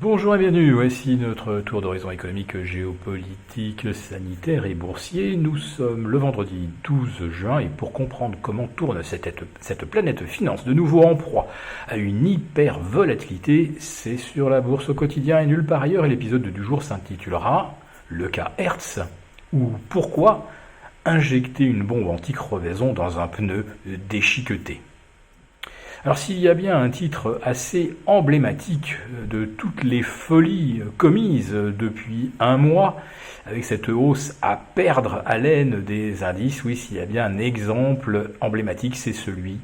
Bonjour et bienvenue, voici notre tour d'horizon économique, géopolitique, sanitaire et boursier. Nous sommes le vendredi 12 juin et pour comprendre comment tourne cette planète finance de nouveau en proie à une hyper volatilité, c'est sur la bourse au quotidien et nulle part ailleurs et l'épisode du jour s'intitulera Le cas Hertz ou pourquoi injecter une bombe anti-crevaison dans un pneu déchiqueté. Alors s'il y a bien un titre assez emblématique de toutes les folies commises depuis un mois, avec cette hausse à perdre haleine des indices, oui, s'il y a bien un exemple emblématique, c'est celui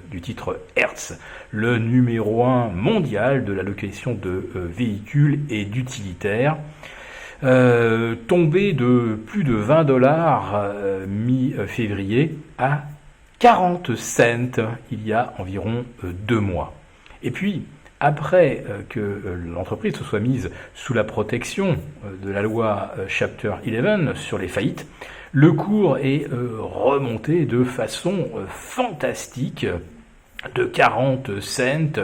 du titre Hertz, le numéro 1 mondial de la location de véhicules et d'utilitaires. Tombé de plus de 20 dollars mi-février à 40 cents il y a environ 2 mois. Et puis, après que l'entreprise se soit mise sous la protection de la loi Chapter 11 sur les faillites, le cours est remonté de façon fantastique de 40 cents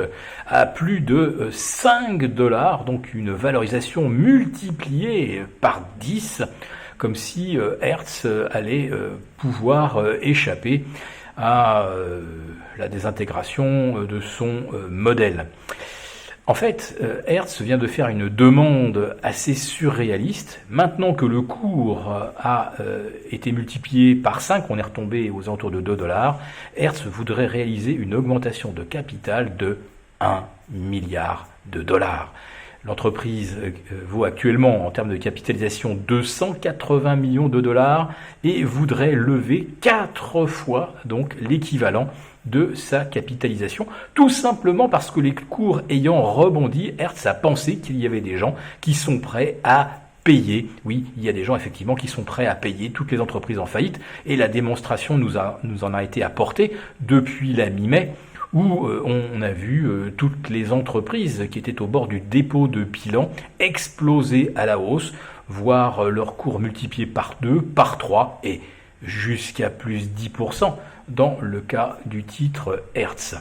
à plus de 5 dollars, donc une valorisation multipliée par 10, comme si Hertz allait pouvoir échapper à la désintégration de son modèle. En fait, Hertz vient de faire une demande assez surréaliste. Maintenant que le cours a été multiplié par 5, on est retombé aux alentours de 2 dollars, Hertz voudrait réaliser une augmentation de capital de 1 milliard de dollars. L'entreprise vaut actuellement, en termes de capitalisation, 280 millions de dollars et voudrait lever 4 fois donc l'équivalent de sa capitalisation, tout simplement parce que les cours ayant rebondi, Hertz a pensé qu'il y avait des gens qui sont prêts à payer. Oui, il y a des gens effectivement qui sont prêts à payer toutes les entreprises en faillite et la démonstration nous en a été apportée depuis la mi-mai, où on a vu toutes les entreprises qui étaient au bord du dépôt de bilan exploser à la hausse, voir leur cours multiplié par 2, par 3 et jusqu'à plus 10% dans le cas du titre Hertz.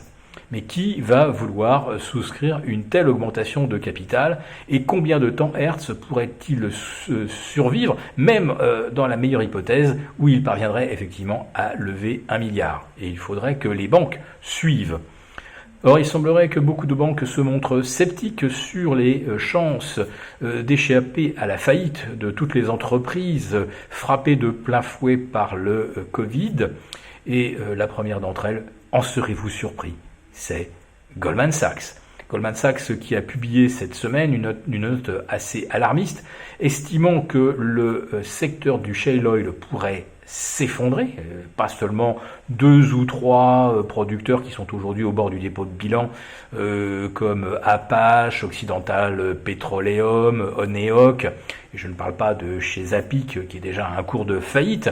Mais qui va vouloir souscrire une telle augmentation de capital et combien de temps Hertz pourrait-il survivre, même dans la meilleure hypothèse où il parviendrait effectivement à lever 1 milliard. Et il faudrait que les banques suivent. Or, il semblerait que beaucoup de banques se montrent sceptiques sur les chances d'échapper à la faillite de toutes les entreprises frappées de plein fouet par le Covid. Et la première d'entre elles, en serez-vous surpris ? C'est Goldman Sachs. Goldman Sachs qui a publié cette semaine une note assez alarmiste, estimant que le secteur du shale oil pourrait s'effondrer, pas seulement 2 ou 3 producteurs qui sont aujourd'hui au bord du dépôt de bilan, comme Apache, Occidental Petroleum, Oneok, et je ne parle pas de chez Zapic qui est déjà à un cours de faillite.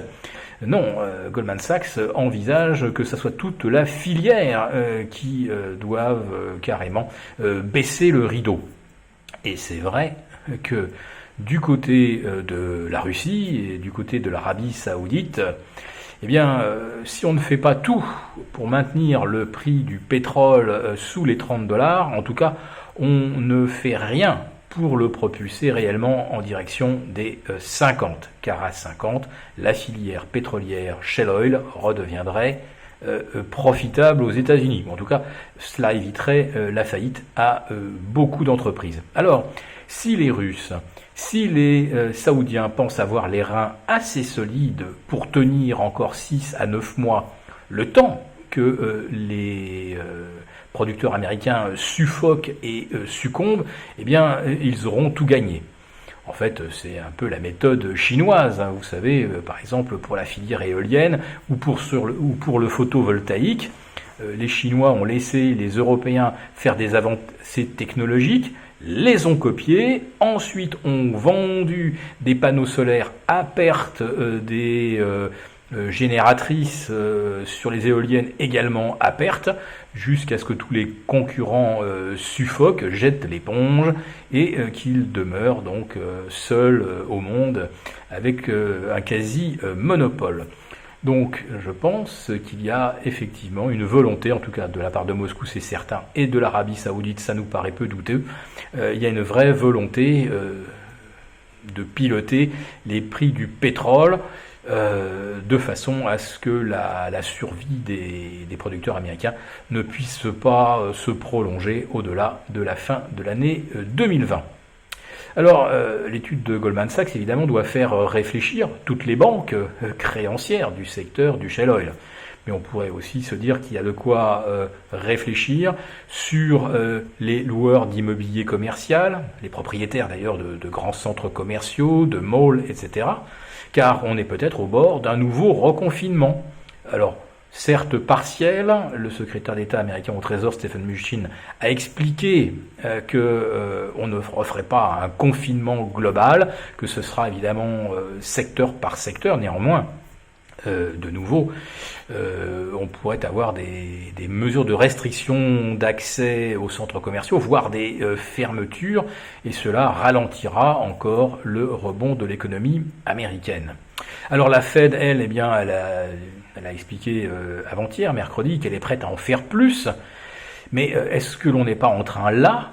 Non, Goldman Sachs envisage que ce soit toute la filière qui doive carrément baisser le rideau. Et c'est vrai que du côté de la Russie et du côté de l'Arabie Saoudite, eh bien, si on ne fait pas tout pour maintenir le prix du pétrole sous les 30 dollars, en tout cas, on ne fait rien pour le propulser réellement en direction des 50. Car à 50, la filière pétrolière Shell Oil redeviendrait profitable aux États-Unis. En tout cas, cela éviterait la faillite à beaucoup d'entreprises. Alors, si les Russes, si les Saoudiens pensent avoir les reins assez solides pour tenir encore 6 à 9 mois, le temps que les producteurs américains suffoquent et succombent, eh bien, ils auront tout gagné. En fait, c'est un peu la méthode chinoise, hein, vous savez, par exemple pour la filière éolienne ou pour le photovoltaïque. Les Chinois ont laissé les Européens faire des avancées technologiques, les ont copiés, ensuite ont vendu des panneaux solaires à perte des génératrices sur les éoliennes également à perte, jusqu'à ce que tous les concurrents suffoquent, jettent l'éponge et qu'ils demeurent donc seuls au monde avec un quasi monopole. Donc je pense qu'il y a effectivement une volonté, en tout cas de la part de Moscou c'est certain, et de l'Arabie Saoudite ça nous paraît peu douteux, il y a une vraie volonté de piloter les prix du pétrole de façon à ce que la survie des producteurs américains ne puisse pas se prolonger au-delà de la fin de l'année 2020. Alors, l'étude de Goldman Sachs, évidemment, doit faire réfléchir toutes les banques créancières du secteur du shale oil. Mais on pourrait aussi se dire qu'il y a de quoi réfléchir sur les loueurs d'immobilier commercial, les propriétaires d'ailleurs de grands centres commerciaux, de malls, etc. Car on est peut-être au bord d'un nouveau reconfinement. Alors, certes partiel, le secrétaire d'État américain au Trésor, Stephen Mnuchin, a expliqué qu'on ne referait pas un confinement global, que ce sera évidemment secteur par secteur. Néanmoins, de nouveau, on pourrait avoir des mesures de restriction d'accès aux centres commerciaux, voire des fermetures, et cela ralentira encore le rebond de l'économie américaine. Alors la Fed, elle, eh bien, elle a expliqué avant-hier, mercredi, qu'elle est prête à en faire plus, mais est-ce que l'on n'est pas en train là,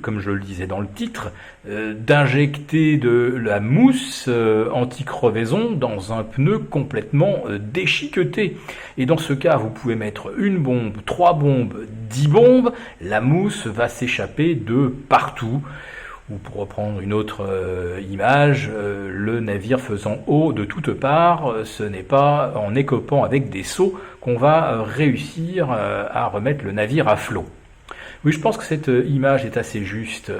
comme je le disais dans le titre, d'injecter de la mousse anti-crevaison dans un pneu complètement déchiqueté? Et dans ce cas, vous pouvez mettre une bombe, 3 bombes, 10 bombes, la mousse va s'échapper de partout. Ou pour reprendre une autre image, le navire faisant eau de toutes parts, ce n'est pas en écopant avec des seaux qu'on va réussir à remettre le navire à flot. Oui, je pense que cette image est assez juste.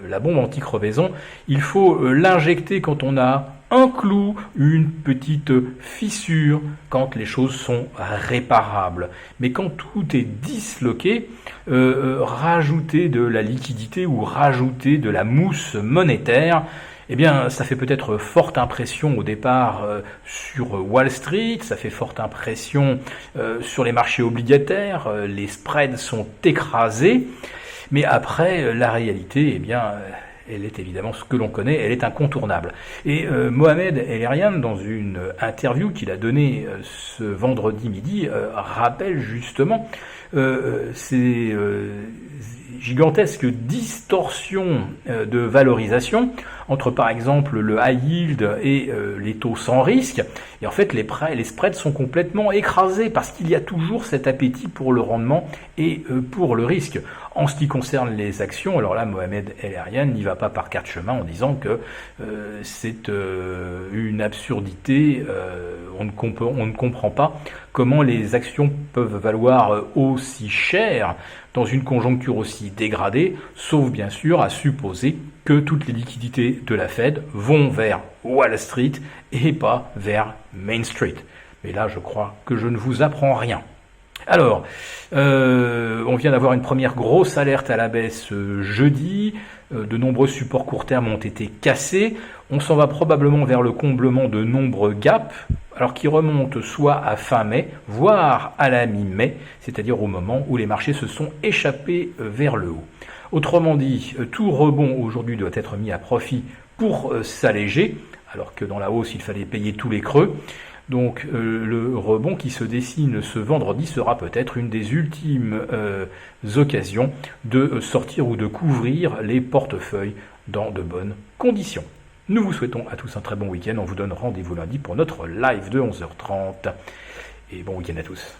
La bombe anti-crevaison, il faut l'injecter quand on a un clou, une petite fissure, quand les choses sont réparables. Mais quand tout est disloqué, rajouter de la liquidité ou rajouter de la mousse monétaire, eh bien, ça fait peut-être forte impression au départ sur Wall Street, ça fait forte impression sur les marchés obligataires, les spreads sont écrasés, mais après, la réalité, eh bien, elle est évidemment ce que l'on connaît, elle est incontournable. Et Mohamed El-Erian, dans une interview qu'il a donnée ce vendredi midi, rappelle justement ces gigantesques distorsions de valorisation entre par exemple le high yield et les taux sans risque. Et en fait, les spreads sont complètement écrasés parce qu'il y a toujours cet appétit pour le rendement et pour le risque. En ce qui concerne les actions, alors là, Mohamed El-Erian n'y va pas par quatre chemins en disant que c'est une absurdité, on ne comprend pas comment les actions peuvent valoir aussi cher dans une conjoncture aussi dégradée, sauf bien sûr à supposer que toutes les liquidités de la Fed vont vers Wall Street et pas vers Main Street. Mais là, je crois que je ne vous apprends rien. Alors, on vient d'avoir une première grosse alerte à la baisse jeudi. De nombreux supports court terme ont été cassés. On s'en va probablement vers le comblement de nombreux gaps, alors qui remontent soit à fin mai, voire à la mi-mai, c'est-à-dire au moment où les marchés se sont échappés vers le haut. Autrement dit, tout rebond aujourd'hui doit être mis à profit pour s'alléger, alors que dans la hausse, il fallait payer tous les creux. Donc le rebond qui se dessine ce vendredi sera peut-être une des ultimes occasions de sortir ou de couvrir les portefeuilles dans de bonnes conditions. Nous vous souhaitons à tous un très bon week-end. On vous donne rendez-vous lundi pour notre live de 11h30. Et bon week-end à tous.